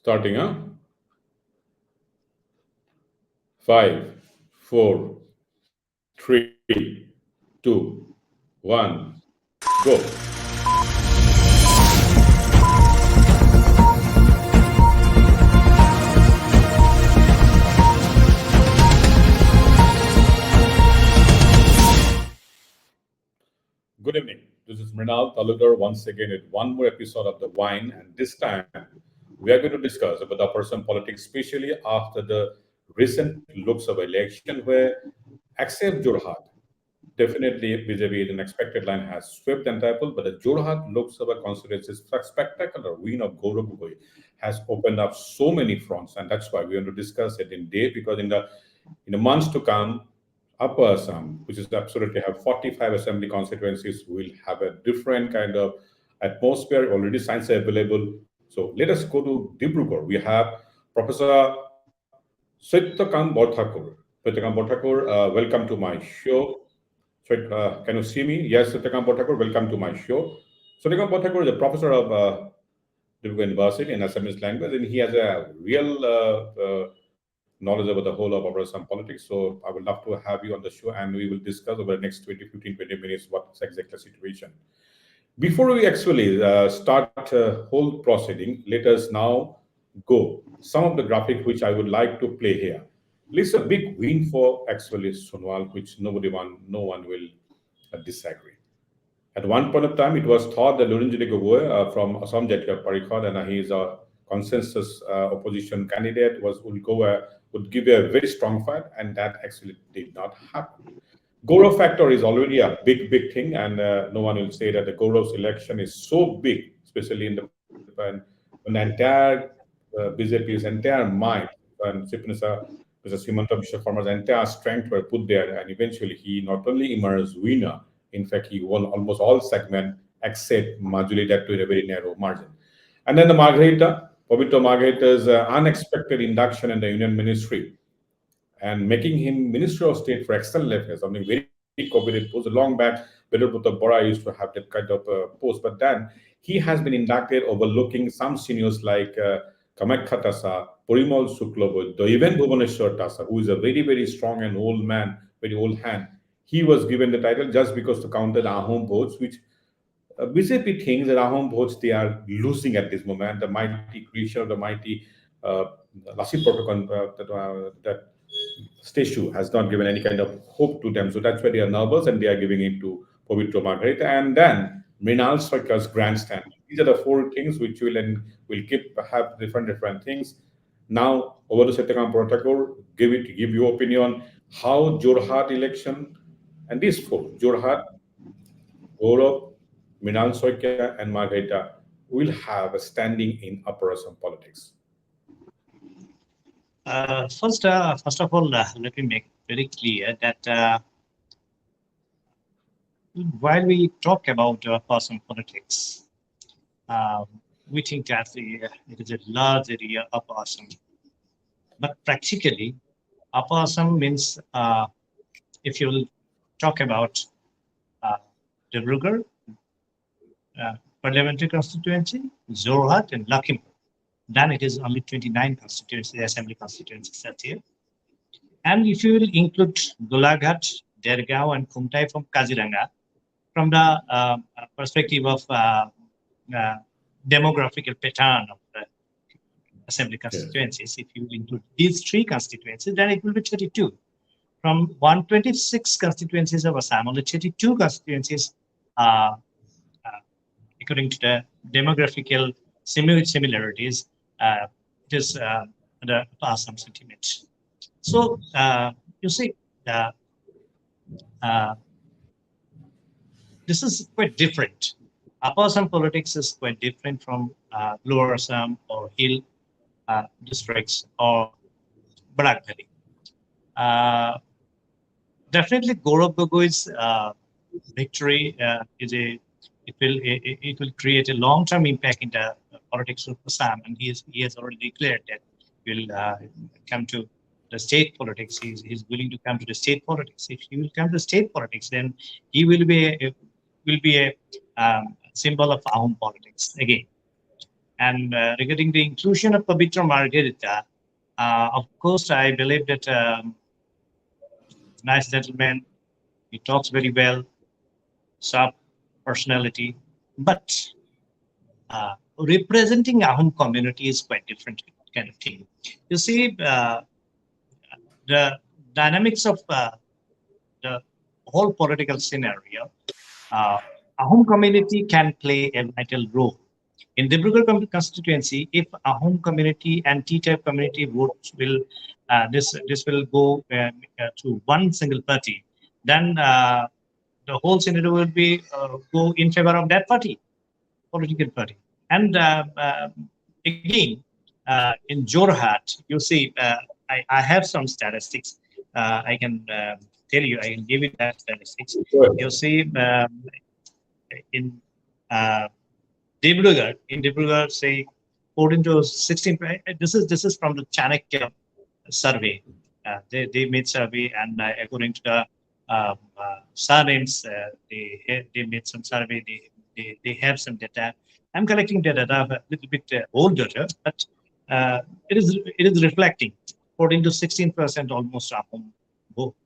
Starting, huh? 5, 4, 3, 2, 1, go. Good evening. This is Mrinal Talukar once again with one more episode of The Wine, and this time we are going to discuss about the person politics, especially after the recent looks of election where, except Jorhat, definitely BJP in an expected line has swept the entire poll, but the Jorhat Lok Sabha constituency's spectacular win of Gaurav Gogoi has opened up so many fronts, and that's why we want to discuss it in depth because in the months to come, Upper Assam, which is absolutely have 45 assembly constituencies, will have a different kind of atmosphere. Already signs are available. So let us go to Dibrugarh. We have Professor Satyakam Barthakur. Satyakam Barthakur, welcome to my show. So, can you see me? Yes, Satyakam Barthakur, welcome to my show. Satyakam Barthakur is a professor of Dibrugarh University in Assamese language, and he has a real knowledge about the whole of our some politics. So I would love to have you on the show, and we will discuss over the next 20, 15, 20 minutes what's exactly the situation. Before we actually start whole proceeding, let us now go some of the graphic which I would like to play here. It's a big win for actually Sonwal, which no one will disagree. At one point of time, it was thought that Lurinjit Gogoi from Assam Jatiya Parishad, and he is a consensus opposition candidate, would give a very strong fight, and that actually did not happen. Gaurav factor is already a big thing, and no one will say that the Gaurav's election is so big, especially when the entire BJP's entire might and Chief Minister Himanta Biswa Sarma's entire strength were put there, and eventually he not only emerged winner, in fact, he won almost all segment except Majuli, that to a very narrow margin. And then the Pabitra Margherita's unexpected induction in the Union Ministry and making him Minister of State for External Affairs, something very coveted post. Long back, Vedabhuta Bora used to have that kind of post, but then he has been inducted overlooking some seniors like Kamakhya Tasa, Porimal Suklobod, even Bhubaneswar Tasa, who is a very strong and old man, very old hand. He was given the title just because to counter the Ahom votes, which BJP thinks that Ahom votes they are losing at this moment. The mighty creation of the mighty Lassi protocol that statue has not given any kind of hope to them. So that's why they are nervous and they are giving it to Pabitra Margherita. And then Mrinal Sarkar's grandstand. These are the four things which will keep have different things. Now over to Satyakam Barthakur, give your opinion how Jorhat election and these four Jorhat, Gaurav, Mrinal Sarkar, and Margherita will have a standing in Upper Assam politics. First of all, let me make very clear that while we talk about Assam politics, we think that it is a large area of Assam. But practically, Upper Assam means if you will talk about Dibrugarh, parliamentary constituency, Jorhat, and Lakhimpur, then it is only 29 constituencies, assembly constituencies that's here. And if you will include Golaghat, Dergaon, and Khumtai from Kaziranga, from the perspective of demographical pattern of the assembly constituencies, if you will include these three constituencies, then it will be 32. From 126 constituencies of Assam, only 32 constituencies, according to the demographical similarities, it is the Assam sentiment. So you see, this is quite different. Upper Assam politics is quite different from Lower Assam or hill districts or Barak Valley. Definitely, Gaurav Gogoi's victory it will create a long-term impact in the politics of Assam, and he has already declared that he will come to the state politics. He's willing to come to the state politics. If he will come to state politics, then he will be a symbol of Ahom politics again. And regarding the inclusion of Pabitra Margherita, of course, I believe that nice gentleman, he talks very well, sharp personality, but representing Ahom community is quite different kind of thing. You see, the dynamics of the whole political scenario, uh, Ahom community can play a vital role. In Dibrugarh constituency, if Ahom community and T-type community votes will this will go to one single party, then the whole scenario will be go in favor of that party, political party. And again, in Jorhat, you see, I have some statistics. I can tell you, I can give you that statistics. Good. You see, in uh, Dibrugarh, say 14 to 16. This is from the Chanakya survey. They made survey, and according to the surnames, they made some survey. They have some data. I'm collecting data, a little bit old data, but it is reflecting 14 to 16% almost Ahom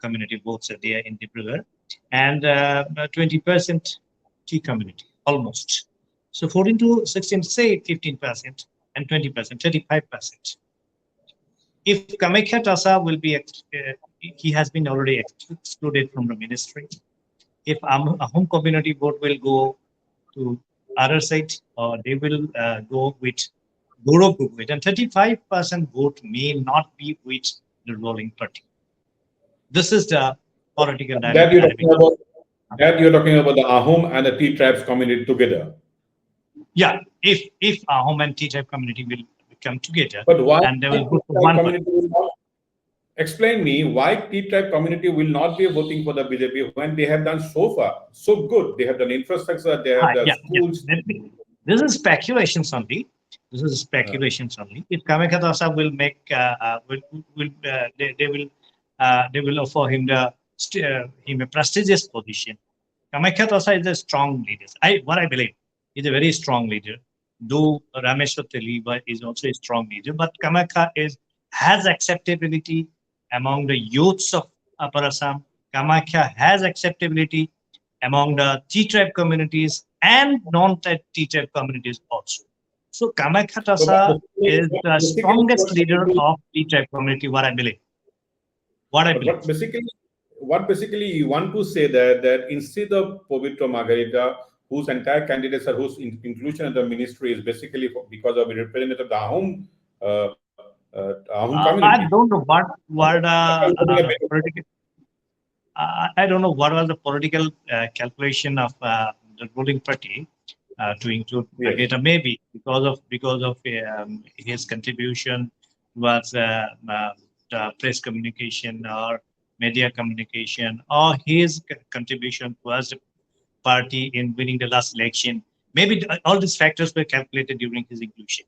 community votes are there in Dibrugarh, and 20% T community almost. So 14 to 16, say 15%, and 20%, 35%. If Kamakhya Tasa will be, he has been already excluded from the ministry. If Ahom community vote will go to other side, or they will go with Gaurav Gogoi, then 35% vote may not be with the ruling party. This is the political That you're dynamic. talking about. That you're talking about the Ahom and the T tribes community together. Yeah, if Ahom and T-type community will come together, But why and they will go to T-tribe one party. community will not explain me why T-tribe community will not be voting for the BJP when they have done so far so good. They have done infrastructure, they have the Yeah, yeah. schools. This is speculations only. This is Uh, speculations only. If Kamakhya Tasa will make, will they will offer him him a prestigious position. Kamakhya Tasa is a strong leader. What I believe, he's a very strong leader. Though Rameshwar Teliba is also a strong leader, but Kamakhya has acceptability among the youths of Upper Assam. Kamakhya has acceptability among the T-tribe communities and non-T-tribe communities also. So Kamakhya so Tasa is what the basically strongest leader of T-tribe community, what I believe. What I but believe. what basically you want to say that instead of Pabitra Margherita, whose entire candidates are whose inclusion in the ministry is basically because of a representative of the Ahom I community. don't know what Voting a better- political. I don't know what was the political calculation of the ruling party to include Yes. Margherita. Maybe because of his contribution was the press communication or media communication, or his contribution towards the party in winning the last election. Maybe all these factors were calculated during his inclusion.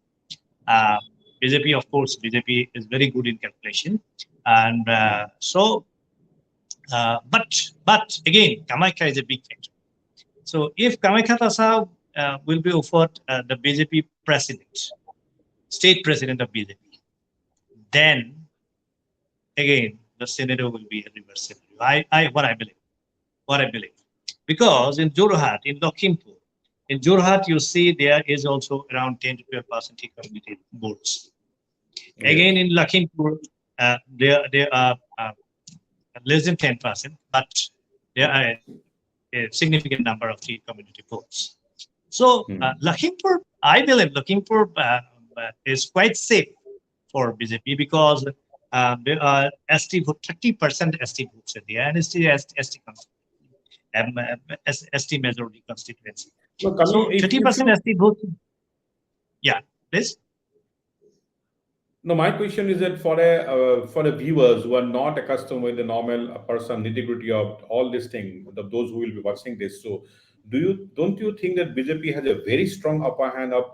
Uh, BJP, of course, BJP is very good in calculation, and but again, Kamakhya is a big factor. So if Kamakhya Tasa will be offered the BJP president, state president of BJP, then again the scenario will be a reverse scenario. What I believe, because in Jorhat, in Lakhimpur, in Jorhat, you see there is also around 10 to 12% community votes. Again, Yes. in Lakhimpur, there are less than 10%, but there are a significant number of T community votes. So Lakhimpur, I believe Lakhimpur is quite safe for BJP because there are ST vote, 30% ST votes in there, and ST majority constituency. So, So if 30% you ST votes. Yeah, please. no, my question is that for the viewers who are not accustomed with the normal person nitty gritty of all this thing, those who will be watching this, so don't you think that BJP has a very strong upper hand of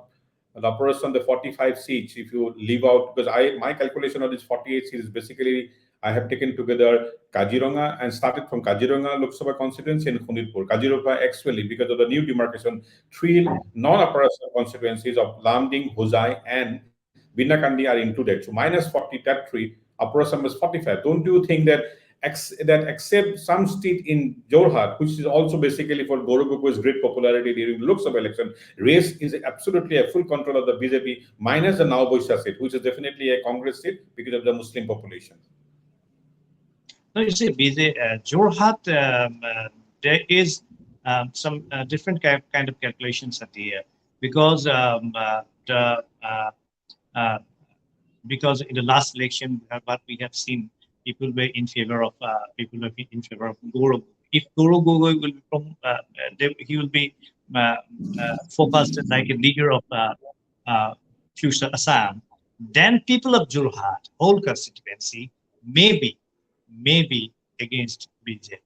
the upper on the 45 seats if you leave out because I my calculation of this 48 seats is basically I have taken together Kaziranga and started from Kaziranga Lok Sabha constituency and Khunitpur. Kaziranga actually, because of the new demarcation, three non-Upper Assam constituencies of Lamding, Hosai, and Binakandi are included. So minus 40, tab 3, Upper Assam is 45. Don't you think that that except some seat in Jorhat, which is also basically for Gaurav Gogoi's great popularity during the Lok Sabha election, race is absolutely a full control of the BJP, minus the Now Boisha seat, which is definitely a Congress seat because of the Muslim population. No, you see, Jorhat, there is some different kind of calculations at the because the because in the last election, what we have seen, people were in favor of Gaurav. If Gaurav Gogoi will be from, he will be focused like a leader of future Assam. Then people of Jorhat, whole constituency, maybe against BJP.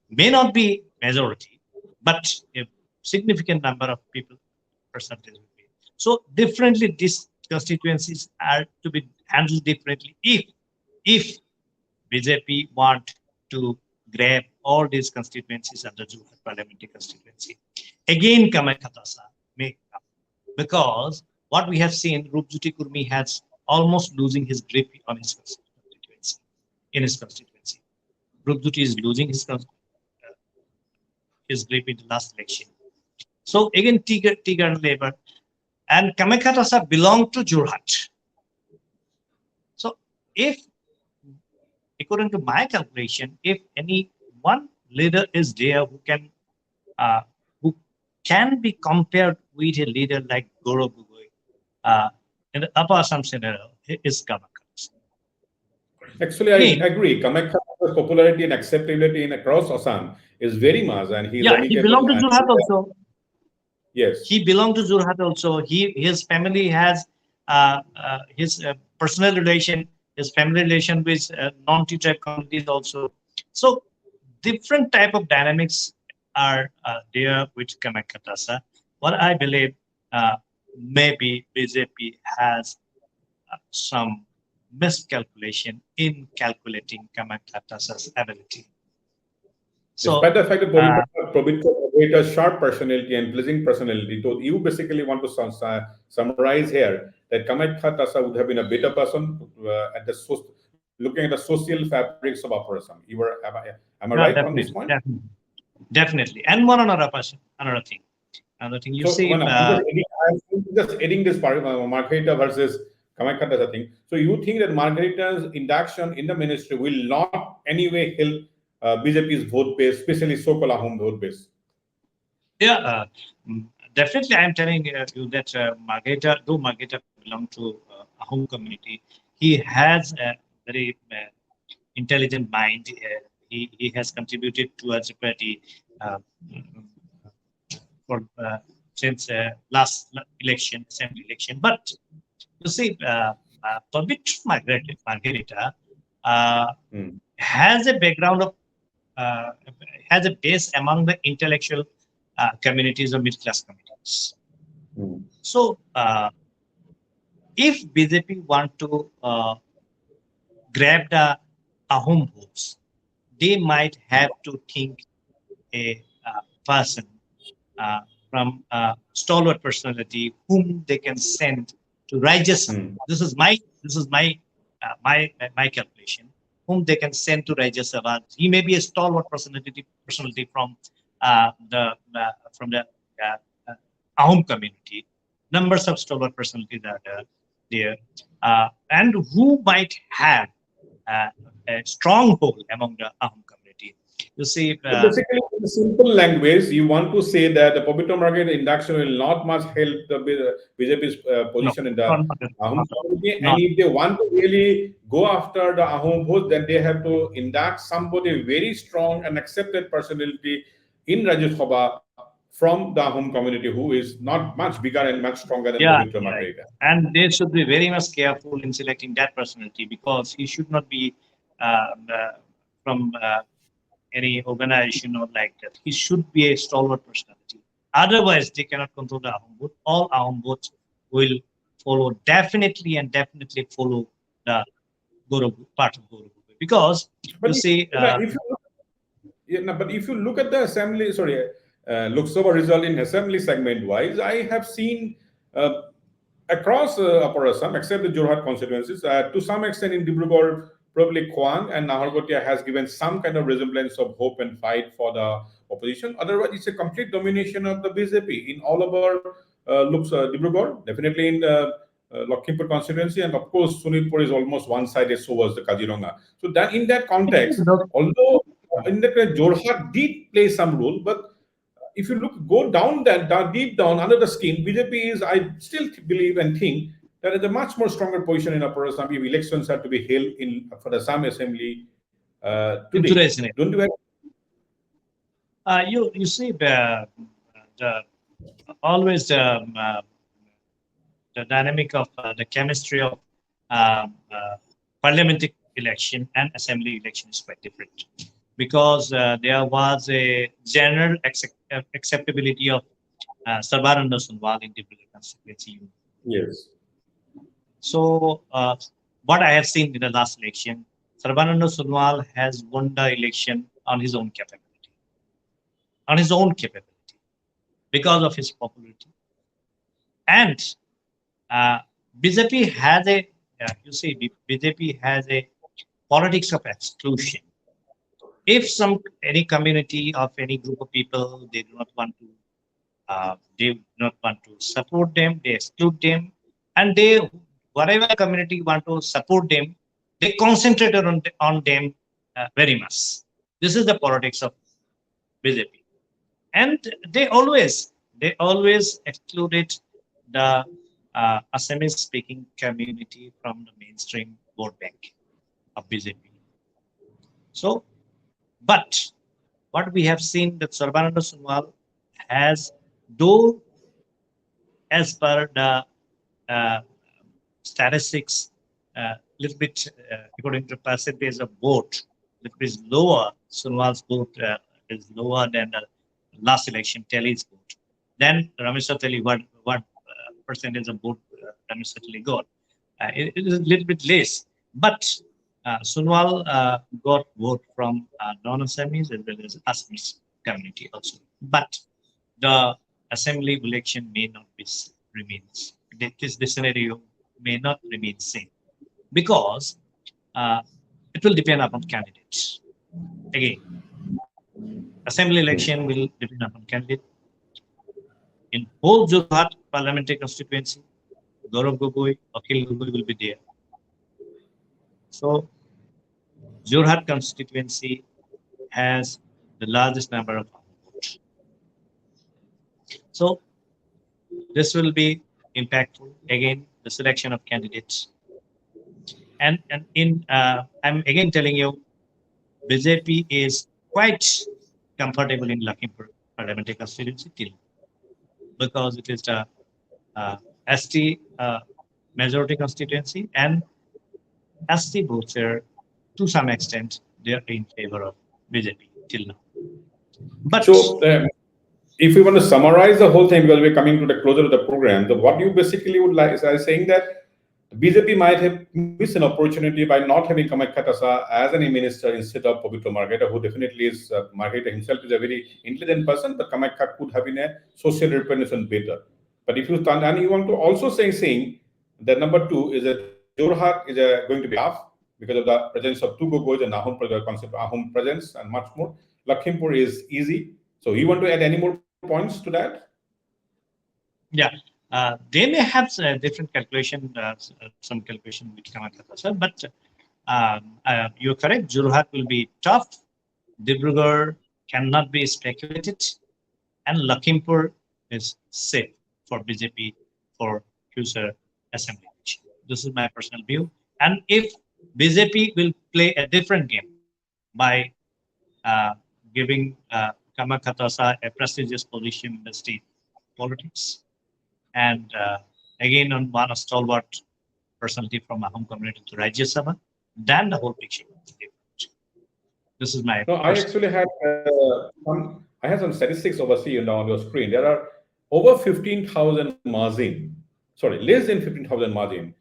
May not be majority, but a significant number of people percentage will be. So differently, these constituencies are to be handled differently if BJP want to grab all these constituencies under Jorhat parliamentary constituency. Again, Kamakhya Tasa may come because what we have seen, Rupjyoti Kurmi has almost losing his grip on his constituency. In his constituency, Rupjyoti is losing his grip in the last election. So again, Tigar Labour and Kamakhya Tasa belong to Jorhat. So if, according to my calculation, if any one leader is there who can be compared with a leader like Gaurav Gogoi in the Upper Assam scenario, is Kamakhya Tasa. Actually, I agree. Kamakhya's popularity and acceptability in across Assam is very much, and he is He belonged to Jorhat also. Yes, he belonged to Jorhat also. His family has his personal relation, his family relation with non-T-tribe communities also. So different type of dynamics are there with Kamakhya Tasa. What I believe, maybe BJP has some miscalculation in calculating Kamakhya Tasa's ability. So, despite the fact that Pabitra Margherita's sharp personality and pleasing personality, so you basically want to summarize here that Kamakhya Tasa would have been a better person at the looking at the social fabrics of Upper Assam. Am I right on this point? Definitely. And one another thing. You so see, I'm just adding this part, Margherita versus Kamakhya Tasa thing. So you think that Margherita's induction in the ministry will not anyway help BJP's vote base, especially so-called Ahom vote base? Yeah, definitely. I'm telling you that Margherita, though Margherita belongs to Ahom community, he has a very intelligent mind. He has contributed towards the party for since last election, assembly election. But you see, Pabitra Margherita has a background of has a base among the intellectual communities or middle-class communities. So, if BJP want to grab the Ahom votes, they might have to think a person from stalwart personality whom they can send to Rajya Sabha. This is my calculation. Whom they can send to Rajya Sabha. He may be a stalwart personality from the Ahom community. Numbers of stalwart personalities are there, and who might have a stronghold among the Ahom community. You see, so basically, in simple language, you want to say that the Pabitra Margherita induction will not much help the BJP's position in the Ahom community. And if they want to really go after the Ahom vote, then they have to induct somebody very strong and accepted personality in Rajya Sabha from the Ahom community who is not much bigger and much stronger than Pabitra Margherita. And they should be very much careful in selecting that personality because he should not be from any organization or like that. He should be a stalwart personality. Otherwise, they cannot control the Ahom vote. All Ahom votes will follow definitely follow the part of Gaurav Gogoi Because But you see, if you but if you look at the assembly, sorry, Lok Sabha result in assembly segment wise, I have seen across Upper Assam, except the Jorhat constituencies, to some extent in Dibrugarh, probably Khwang and Nahargotia has given some kind of resemblance of hope and fight for the opposition. Otherwise, it's a complete domination of the BJP in all over Dibrugarh, definitely in Lakhimpur constituency, and of course, Sunitpur is almost one-sided, so was the Kaziranga. So that in that context, although in the Jorhat did play some role, but if you go down deep down under the skin, BJP is, I still believe and think that is a much more stronger position in Upper Assam if elections are to be held in for the Assam Assembly in today. today's scenario, Don't you you see the always the dynamic of the chemistry of parliamentary election and assembly election is quite different, because there was a general acceptability of Sarbananda Sonowal in Dibrugarh constituency. Yes. So what I have seen in the last election, Sarbananda Sonowal has won the election on his own capability, because of his popularity. And BJP has a, BJP has a politics of exclusion. If any community of any group of people, they do not want to support them, they exclude them, and whatever community want to support them, they concentrate on them very much. This is the politics of BJP, and they always excluded the Assamese speaking community from the mainstream vote bank of BJP. So, but what we have seen that Sarbananda Sonowal has, though as per the statistics, little bit according to percentage of vote, little bit lower. Sonowal's vote is lower than the last election tally's vote. Then Ramesh Teli, what percentage of vote Ramesh Teli got? It is a little bit less, but Sonowal got vote from non-Assamese as well as Assamese community also. But the assembly election may not be remains. The scenario may not remain same, because it will depend upon candidates. Again, assembly election will depend upon candidate. In whole Jorhat parliamentary constituency, Gaurav Gogoi, Akhil Gogoi will be there. So Jorhat constituency has the largest number of votes. So this will be impactful. Again, the selection of candidates. And I'm again telling you, BJP is quite comfortable in Lakhimpur parliamentary constituency till, because it is the ST majority constituency, and ST votes are, to some extent, they are in favor of BJP till now. But so, if we want to summarize the whole thing, because we're coming to the closer of the program, what you basically would like is saying that BJP might have missed an opportunity by not having Kamakhya Tasa as any minister instead of Pabitra Margherita, who definitely is, Margherita himself is a very intelligent person, but Kamakhya could have been a social representation better. But if you stand, and you want to also saying that number two is that Jorhat is going to be tough because of the presence of two Gogois and Ahom concept, Ahom presence and much more. Lakhimpur is easy. So you want to add any more points to that? Yeah. They may have different calculation, some calculation with Kamakhya Prasad, but you're correct. Jorhat will be tough. Dibrugarh cannot be speculated, and Lakhimpur is safe for BJP for future assembly. This is my personal view. And if BJP will play a different game by giving Kamakhya Tasa a prestigious position in the state politics, and again on one stalwart personality from Ahom community to Rajya Sabha, then the whole picture is different. This is my. No, I actually had some statistics overseas on your screen. There are over 15,000 Mazin, sorry, less than 15,000 Mazin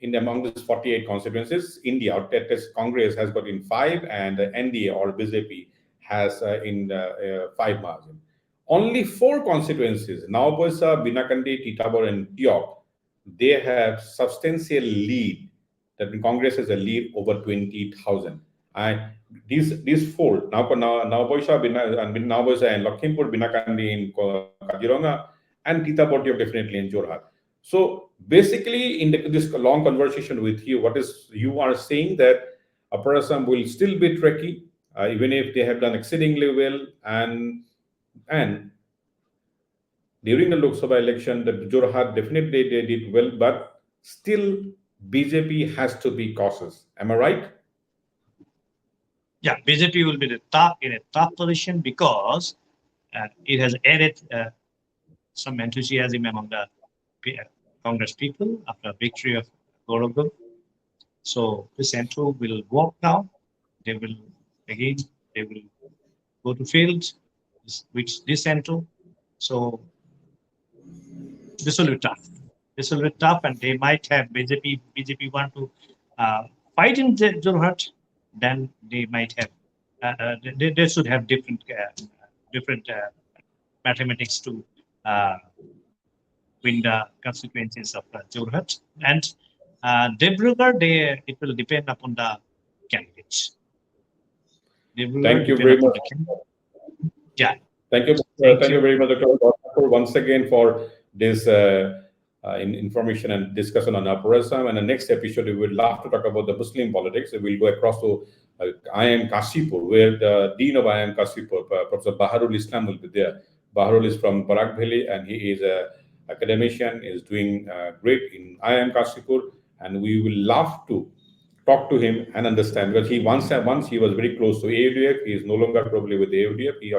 in among these 48 constituencies, India or that is Congress has got in 5, and NDA or BJP has in 5 margin. Only 4 constituencies, Naopoisa, Binakandi, Titabo, and Tiok, they have substantial lead. That means Congress has a lead over 20,000. And these 4, Naopoisa, Naopoisa, and Lakhimpur, Binakandi in Kaziranga, and Titabo, Tiok definitely in Jorhat. So basically, in this long conversation with you, what is you are saying that Upper Assam will still be tricky, even if they have done exceedingly well, and during the Lok Sabha election, the Jorhat definitely they did well, but still BJP has to be cautious. Am I right? Yeah, BJP will be in a tough position because it has added some enthusiasm among the Congress people after victory of Gaurav Gogoi. So the central will work now. They will again they will go to field, which this central. So this will be tough. This will be tough, and they might have BJP want to fight in Jorhat, then they might have they should have different mathematics to uh, win the consequences of Jorhat. And Debrugar, it will depend upon the candidates. Debrugar Thank you depend very upon much. the candidate. Yeah. Thank you very much, Dr. Barthakur, once again for this information and discussion on Upper Assam. And the next episode, we would love to talk about the Muslim politics. We will go across to IIM Kashipur, where the Dean of IIM Kashipur, Professor Baharul Islam, will be there. Baharul is from Barak Valley, and he is a academician, is doing great in IIM Kashipur, and we will love to talk to him and understand, because he once he was very close to AUDF. He is no longer probably with AUDF. He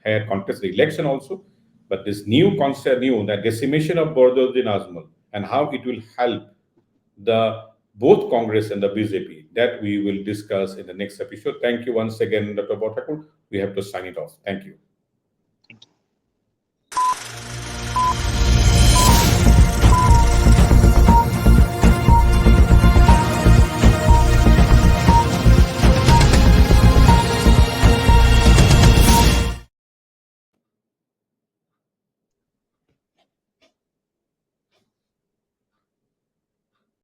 had contested the election also, but this new concept, that decimation of Borduddin Azmal and how it will help the both Congress and the BJP, that we will discuss in the next episode. Thank you once again, Dr. Barthakur. We have to sign it off. Thank you.